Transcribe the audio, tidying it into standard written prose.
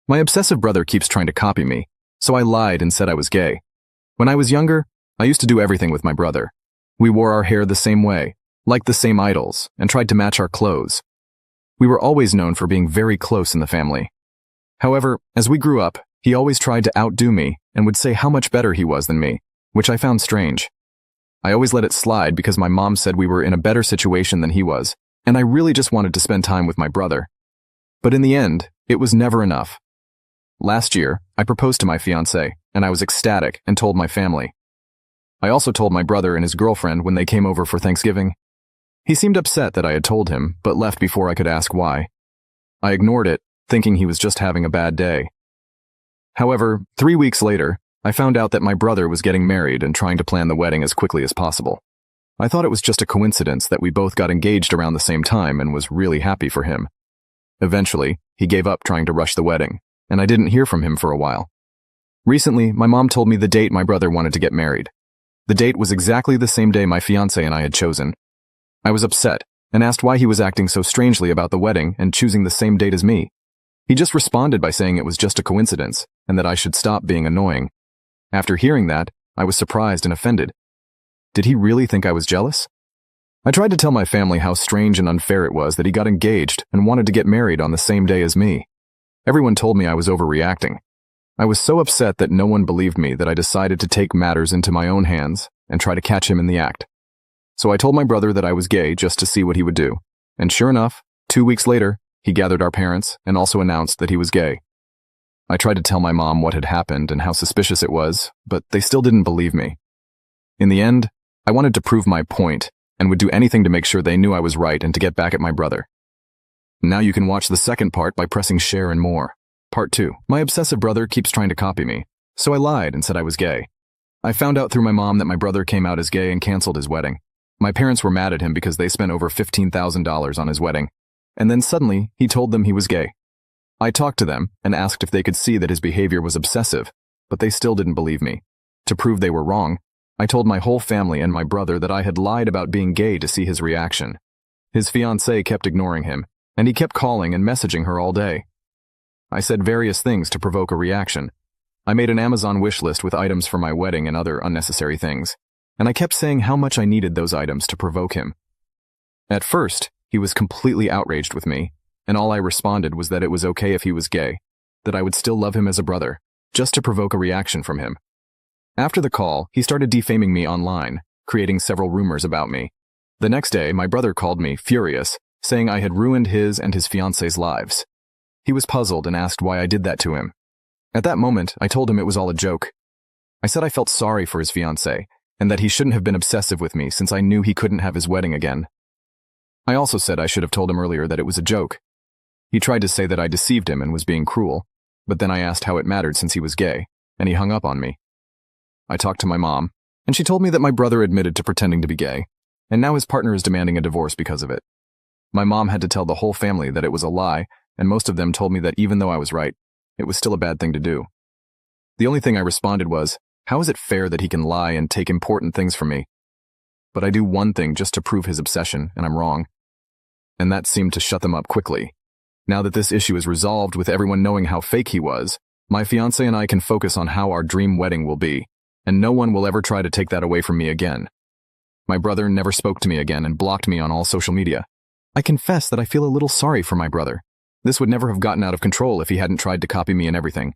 My obsessive brother keeps trying to copy me, so I lied and said I was gay. When I was younger, I used to do everything with my brother. We wore our hair the same way, liked the same idols, and tried to match our clothes. We were always known for being very close in the family. However, as we grew up, he always tried to outdo me and would say how much better he was than me, which I found strange. I always let it slide because my mom said we were in a better situation than he was, and I really just wanted to spend time with my brother. But in the end, it was never enough. Last year, I proposed to my fiancée, and I was ecstatic and told my family. I also told my brother and his girlfriend when they came over for Thanksgiving. He seemed upset that I had told him, but left before I could ask why. I ignored it, thinking he was just having a bad day. However, 3 weeks later, I found out that my brother was getting married and trying to plan the wedding as quickly as possible. I thought it was just a coincidence that we both got engaged around the same time and was really happy for him. Eventually, he gave up trying to rush the wedding, and I didn't hear from him for a while. Recently, my mom told me the date my brother wanted to get married. The date was exactly the same day my fiancé and I had chosen. I was upset and asked why he was acting so strangely about the wedding and choosing the same date as me. He just responded by saying it was just a coincidence and that I should stop being annoying. After hearing that, I was surprised and offended. Did he really think I was jealous? I tried to tell my family how strange and unfair it was that he got engaged and wanted to get married on the same day as me. Everyone told me I was overreacting. I was so upset that no one believed me that I decided to take matters into my own hands and try to catch him in the act. So I told my brother that I was gay just to see what he would do. And sure enough, 2 weeks later, he gathered our parents and also announced that he was gay. I tried to tell my mom what had happened and how suspicious it was, but they still didn't believe me. In the end, I wanted to prove my point and would do anything to make sure they knew I was right and to get back at my brother. Now you can watch the second part by pressing share and more. Part 2. My obsessive brother keeps trying to copy me, so I lied and said I was gay. I found out through my mom that my brother came out as gay and canceled his wedding. My parents were mad at him because they spent over $15,000 on his wedding, and then suddenly he told them he was gay. I talked to them and asked if they could see that his behavior was obsessive, but they still didn't believe me. To prove they were wrong, I told my whole family and my brother that I had lied about being gay to see his reaction. His fiancée kept ignoring him, and he kept calling and messaging her all day. I said various things to provoke a reaction. I made an Amazon wish list with items for my wedding and other unnecessary things, and I kept saying how much I needed those items to provoke him. At first, he was completely outraged with me, and all I responded was that it was okay if he was gay, that I would still love him as a brother, just to provoke a reaction from him. After the call, he started defaming me online, creating several rumors about me. The next day, my brother called me, furious, saying I had ruined his and his fiancée's lives. He was puzzled and asked why I did that to him. At that moment, I told him it was all a joke. I said I felt sorry for his fiancée, and that he shouldn't have been obsessive with me since I knew he couldn't have his wedding again. I also said I should have told him earlier that it was a joke. He tried to say that I deceived him and was being cruel, but then I asked how it mattered since he was gay, and he hung up on me. I talked to my mom, and she told me that my brother admitted to pretending to be gay, and now his partner is demanding a divorce because of it. My mom had to tell the whole family that it was a lie, and most of them told me that even though I was right, it was still a bad thing to do. The only thing I responded was, how is it fair that he can lie and take important things from me? But I do one thing just to prove his obsession, and I'm wrong. And that seemed to shut them up quickly. Now that this issue is resolved with everyone knowing how fake he was, my fiancé and I can focus on how our dream wedding will be, and no one will ever try to take that away from me again. My brother never spoke to me again and blocked me on all social media. I confess that I feel a little sorry for my brother. This would never have gotten out of control if he hadn't tried to copy me and everything.